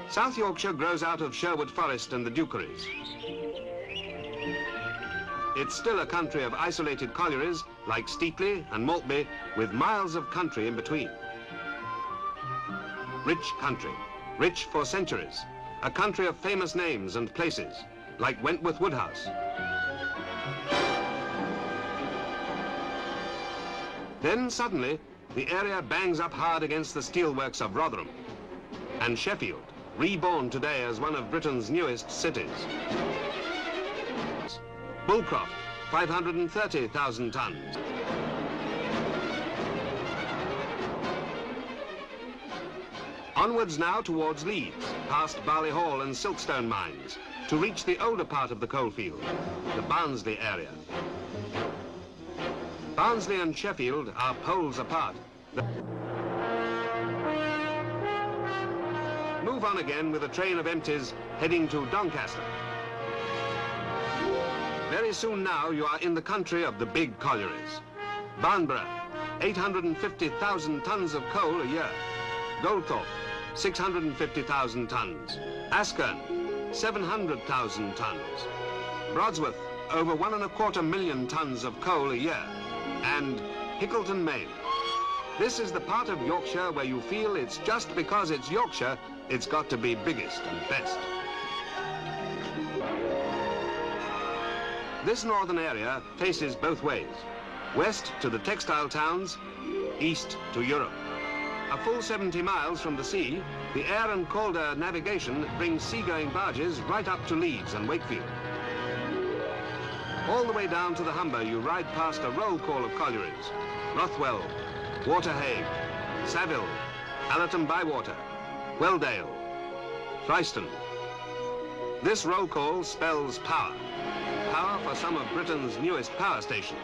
South Yorkshire grows out of Sherwood Forest and the Dukeries. It's still a country of isolated collieries like Steatley and Maltby, with miles of country in between. Rich country, rich for centuries, a country of famous names and places, like Wentworth Woodhouse. Then suddenly, the area bangs up hard against the steelworks of Rotherham, and Sheffield, reborn today as one of Britain's newest cities. Bullcroft, 530,000 tons. Onwards now towards Leeds, past Barley Hall and Silkstone mines, to reach the older part of the coalfield, the Barnsley area. Barnsley and Sheffield are poles apart. Move on again with a train of empties heading to Doncaster. Very soon now you are in the country of the big collieries. Barnborough, 850,000 tons of coal a year. Goldthorpe, 650,000 tons. Askern, 700,000 tons. Brodsworth, over 1.25 million tons of coal a year. And Hickleton, Maine. This is the part of Yorkshire where you feel it's just because it's Yorkshire, it's got to be biggest and best. This northern area faces both ways. West to the textile towns, east to Europe. A full 70 miles from the sea, the air and Calder navigation brings seagoing barges right up to Leeds and Wakefield. All the way down to the Humber, you ride past a roll call of collieries. Rothwell, Waterhague, Saville, Allerton Bywater, Welldale, Fryston. This roll call spells power. Power for some of Britain's newest power stations.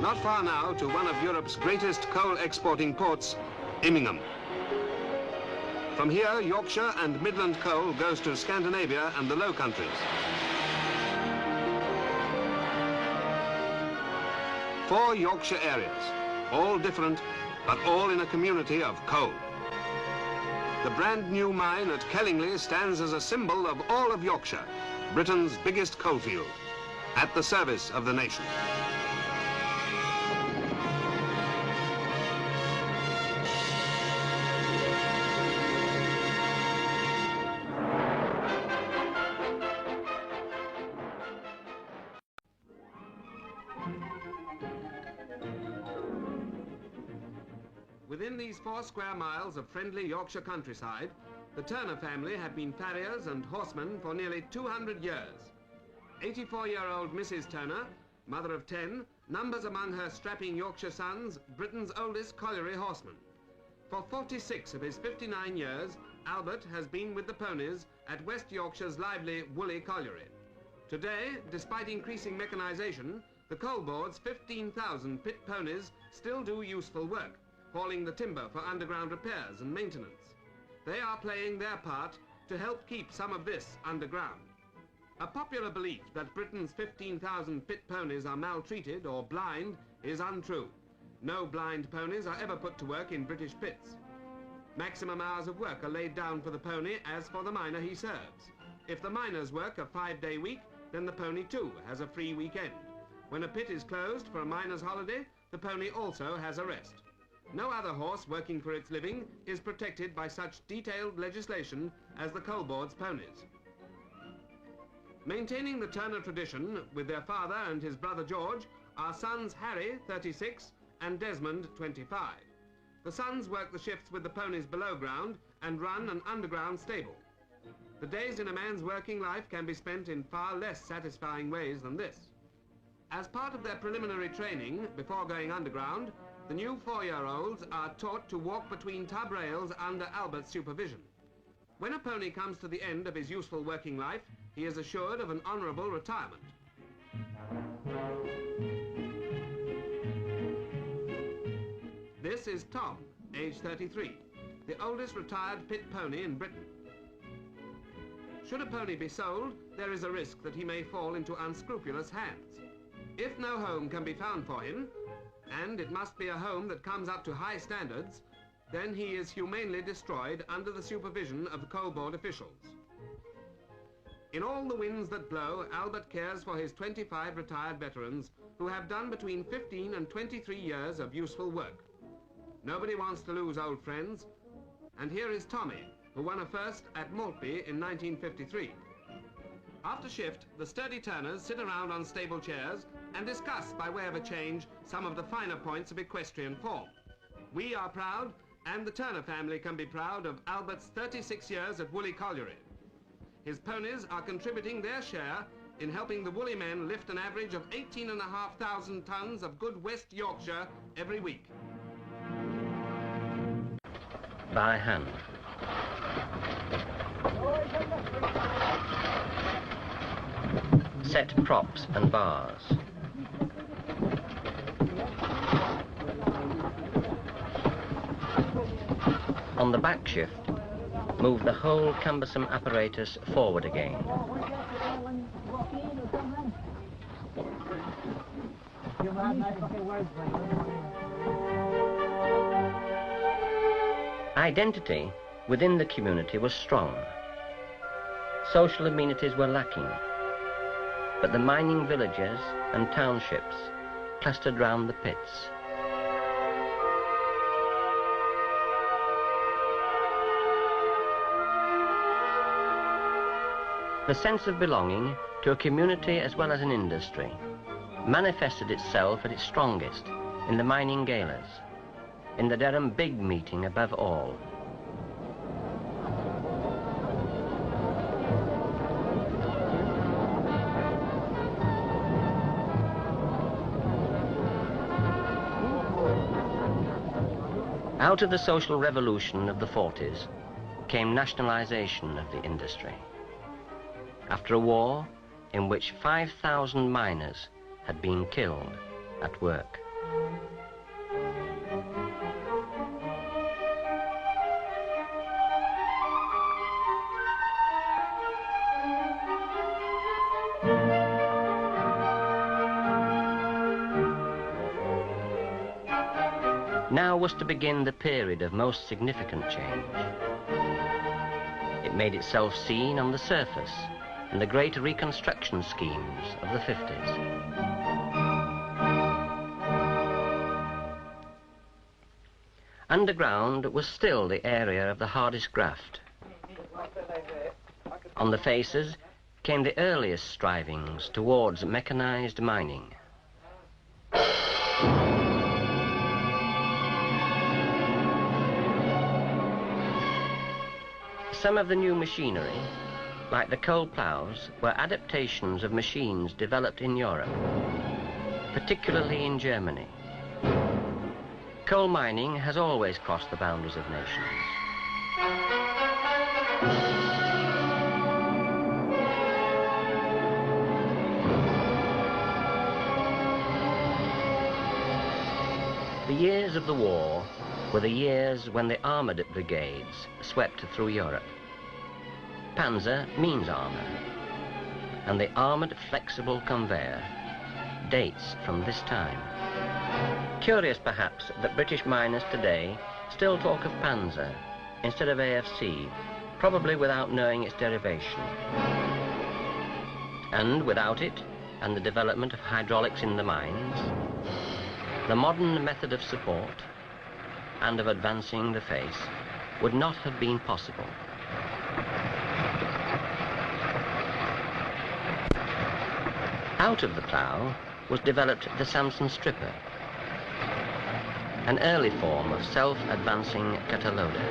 Not far now to one of Europe's greatest coal exporting ports, Immingham. From here, Yorkshire and Midland coal goes to Scandinavia and the Low Countries. 4 Yorkshire areas, all different, but all in a community of coal. The brand new mine at Kellingley stands as a symbol of all of Yorkshire, Britain's biggest coalfield, at the service of the nation. Within these 4 square miles of friendly Yorkshire countryside, the Turner family have been farriers and horsemen for nearly 200 years. 84-year-old Mrs. Turner, mother of 10, numbers among her strapping Yorkshire sons Britain's oldest colliery horseman. For 46 of his 59 years, Albert has been with the ponies at West Yorkshire's lively Woolly colliery. Today, despite increasing mechanization, the coal board's 15,000 pit ponies still do useful work, hauling the timber for underground repairs and maintenance. They are playing their part to help keep some of this underground. A popular belief that Britain's 15,000 pit ponies are maltreated or blind is untrue. No blind ponies are ever put to work in British pits. Maximum hours of work are laid down for the pony as for the miner he serves. If the miners work a 5-day week, then the pony too has a free weekend. When a pit is closed for a miner's holiday, the pony also has a rest. No other horse working for its living is protected by such detailed legislation as the coal board's ponies. Maintaining the Turner tradition with their father and his brother George are sons Harry, 36, and Desmond, 25. The sons work the shifts with the ponies below ground and run an underground stable. The days in a man's working life can be spent in far less satisfying ways than this. As part of their preliminary training before going underground, the new 4-year-olds are taught to walk between tub rails under Albert's supervision. When a pony comes to the end of his useful working life, he is assured of an honourable retirement. This is Tom, age 33, the oldest retired pit pony in Britain. Should a pony be sold, there is a risk that he may fall into unscrupulous hands. If no home can be found for him, and it must be a home that comes up to high standards, then he is humanely destroyed under the supervision of the coal board officials. In all the winds that blow, Albert cares for his 25 retired veterans who have done between 15 and 23 years of useful work. Nobody wants to lose old friends, and here is Tommy, who won a first at Maltby in 1953. After shift, the sturdy turners sit around on stable chairs and discuss, by way of a change, some of the finer points of equestrian form. We are proud, and the Turner family can be proud of Albert's 36 years at Woolly Colliery. His ponies are contributing their share in helping the Woolly men lift an average of 18,500 tons of good West Yorkshire every week. By hand. Set props and bars. On the back shift, move the whole cumbersome apparatus forward again. Identity within the community was strong. Social amenities were lacking, but the mining villages and townships clustered round the pits. The sense of belonging to a community as well as an industry manifested itself at its strongest in the mining galas, in the Durham Big Meeting above all. Out of the social revolution of the 40s came nationalisation of the industry. After a war in which 5,000 miners had been killed at work. Now was to begin the period of most significant change. It made itself seen on the surface in the great reconstruction schemes of the 50s. Underground was still the area of the hardest graft. On the faces came the earliest strivings towards mechanised mining. Some of the new machinery, like the coal ploughs, were adaptations of machines developed in Europe, particularly in Germany. Coal mining has always crossed the boundaries of nations. The years of the war were the years when the armoured brigades swept through Europe. Panzer means armour, and the armoured flexible conveyor dates from this time. Curious perhaps that British miners today still talk of Panzer instead of AFC, probably without knowing its derivation. And without it, and the development of hydraulics in the mines, the modern method of support and of advancing the face would not have been possible. Out of the plough was developed the Samson stripper, an early form of self-advancing cutter loader.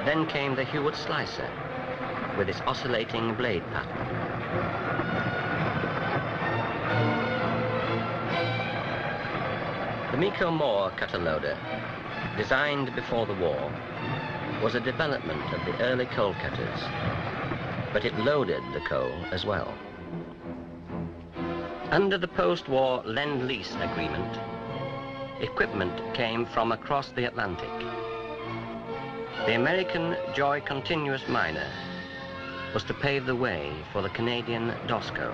Then came the Hewett slicer with its oscillating blade pattern. The Miko Moore cutter loader, designed before the war, was a development of the early coal cutters, but it loaded the coal as well. Under the post-war Lend-Lease agreement, equipment came from across the Atlantic. The American Joy Continuous Miner was to pave the way for the Canadian Dosco.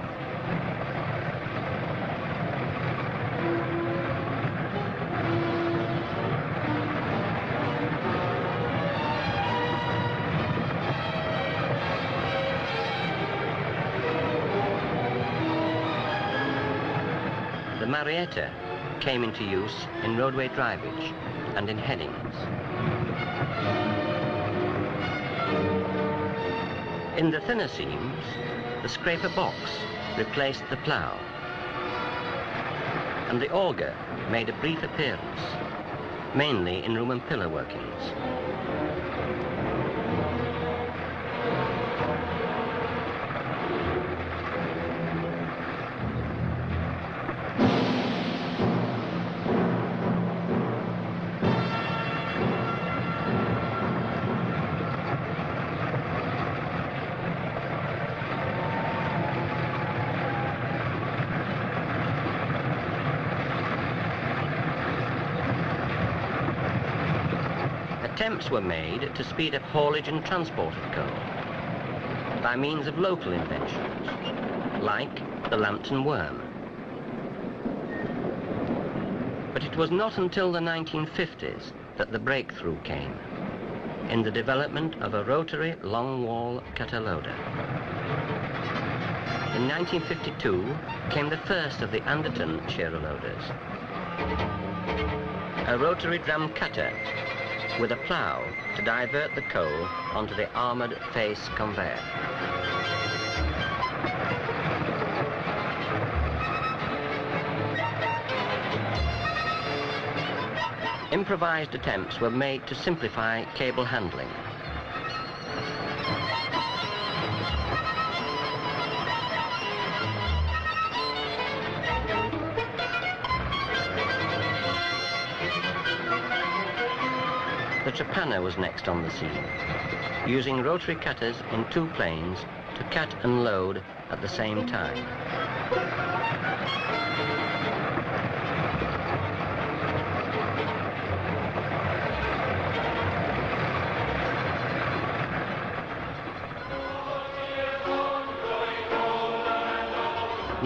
The Marietta came into use in roadway drivage and in headings. In the thinner seams, the scraper box replaced the plough, and the auger made a brief appearance, mainly in room and pillar workings. Attempts were made to speed up haulage and transport of coal by means of local inventions, like the Lambton worm. But it was not until the 1950s that the breakthrough came in the development of a rotary long-wall cutter loader. In 1952 came the first of the Anderton shearer loaders, a rotary drum cutter with a plough to divert the coal onto the armoured face conveyor. Improvised attempts were made to simplify cable handling. The trepanner was next on the scene, using rotary cutters in two planes to cut and load at the same time.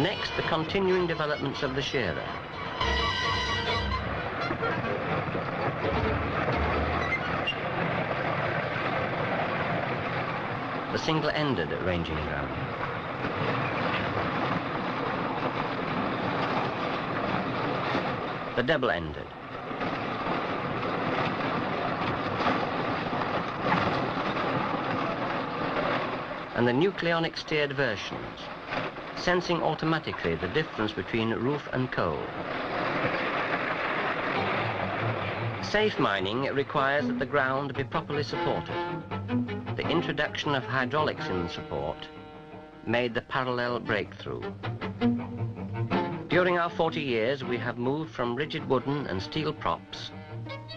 Next, the continuing developments of the shearer. The single-ended ranging drum. The double-ended. And the nucleonic steered versions, sensing automatically the difference between roof and coal. Safe mining requires that the ground be properly supported. The introduction of hydraulics in the support made the parallel breakthrough. During our 40 years, we have moved from rigid wooden and steel props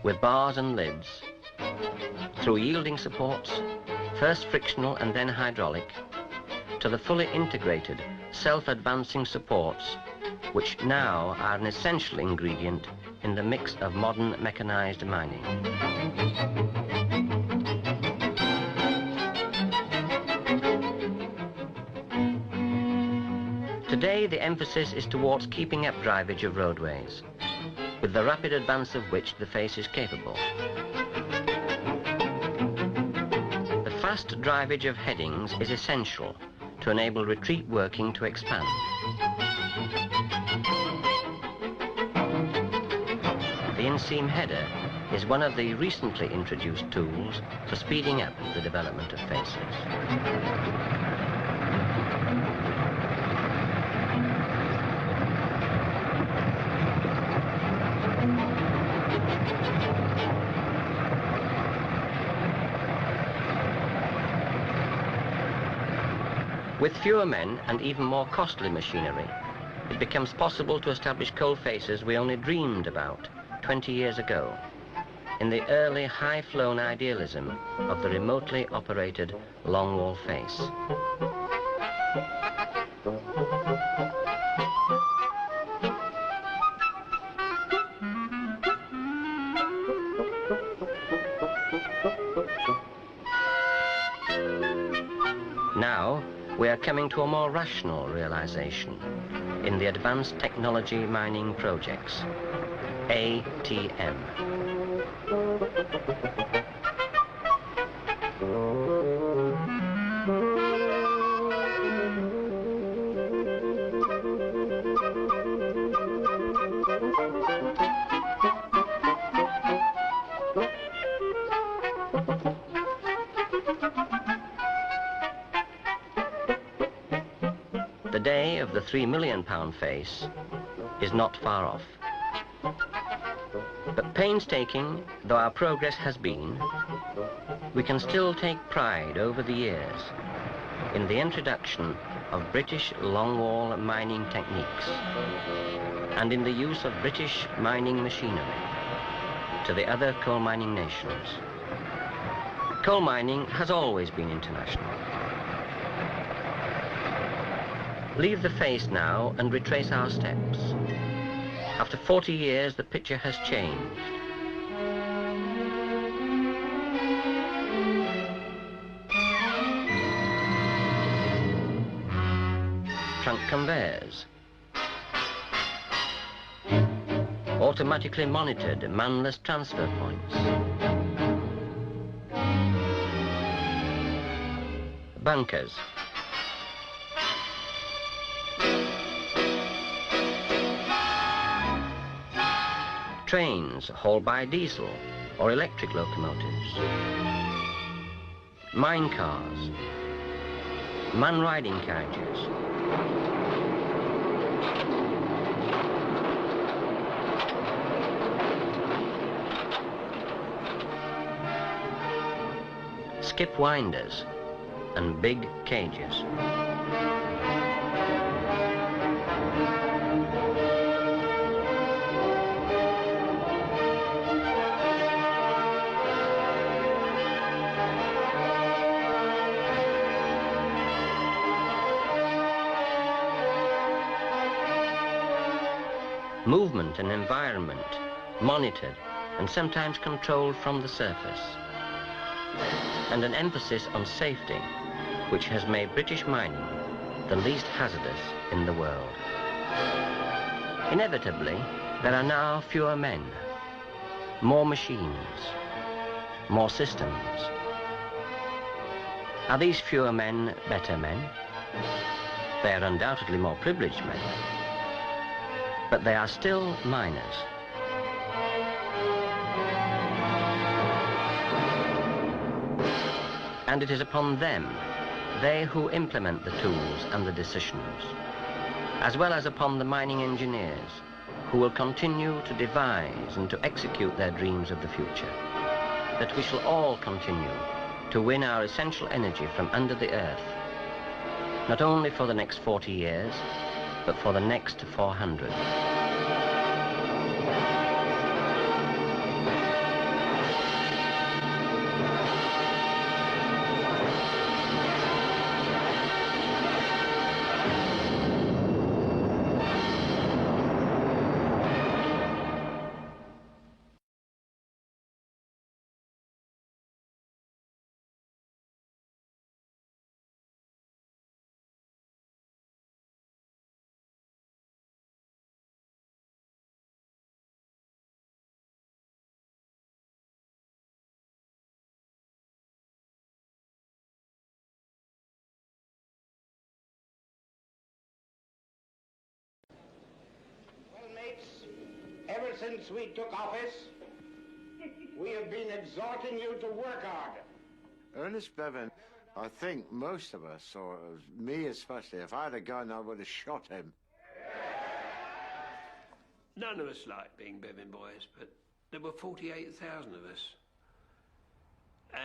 with bars and lids, through yielding supports, first frictional and then hydraulic, to the fully integrated, self-advancing supports, which now are an essential ingredient in the mix of modern mechanized mining. Today, the emphasis is towards keeping up drivage of roadways, with the rapid advance of which the face is capable. The fast drivage of headings is essential to enable retreat working to expand. The inseam header is one of the recently introduced tools for speeding up the development of faces. With fewer men and even more costly machinery, it becomes possible to establish coal faces we only dreamed about 20 years ago, in the early high-flown idealism of the remotely operated long-wall face. we are coming to a more rational realization in the Advanced Technology Mining Projects, ATM. The day of the £3 million face is not far off. But painstaking though our progress has been, we can still take pride over the years in the introduction of British longwall mining techniques and in the use of British mining machinery to the other coal mining nations. Coal mining has always been international. Leave the face now and retrace our steps. After 40 years, the picture has changed. Trunk conveyors, automatically monitored manless transfer points, bunkers, trains hauled by diesel or electric locomotives, mine cars, man-riding carriages, skip winders and big cages. Movement and environment monitored and sometimes controlled from the surface, and an emphasis on safety which has made British mining the least hazardous in the world. Inevitably, there are now fewer men, more machines, more systems. Are these fewer men better men? They are undoubtedly more privileged men, but they are still miners. And it is upon them, they who implement the tools and the decisions, as well as upon the mining engineers, who will continue to devise and to execute their dreams of the future, that we shall all continue to win our essential energy from under the earth, not only for the next 40 years, but for the next 400. Ever since we took office, we have been exhorting you to work hard. Ernest Bevin, I think most of us, or me especially, if I had a gun, I would have shot him. None of us liked being Bevin boys, but there were 48,000 of us.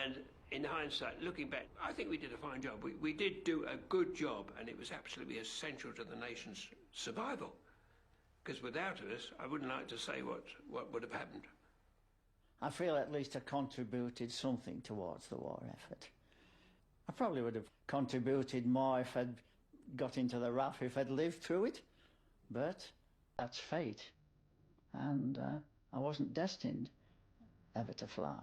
And in hindsight, looking back, I think we did a fine job. We did do a good job, and it was absolutely essential to the nation's survival. Because without us, I wouldn't like to say what would have happened. I feel at least I contributed something towards the war effort. I probably would have contributed more if I'd got into the RAF, if I'd lived through it. But that's fate. And I wasn't destined ever to fly.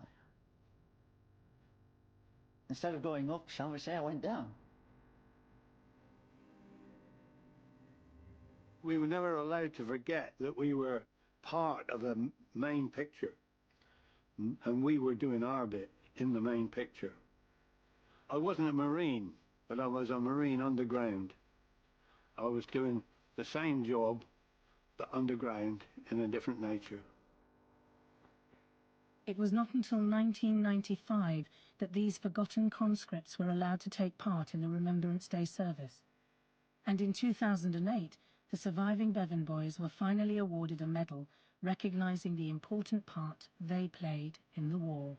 Instead of going up, shall we say, I went down. We were never allowed to forget that we were part of a main picture, and we were doing our bit in the main picture. I wasn't a Marine, but I was a Marine underground. I was doing the same job, but underground in a different nature. It was not until 1995 that these forgotten conscripts were allowed to take part in the Remembrance Day service. And in 2008, the surviving Bevin boys were finally awarded a medal recognising the important part they played in the war.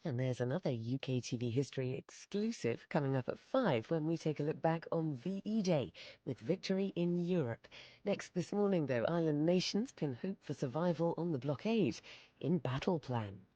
And there's another UK TV history exclusive coming up at 5 when we take a look back on VE Day with victory in Europe. Next this morning, though, island nations can hope for survival on the blockade in Battle Plan.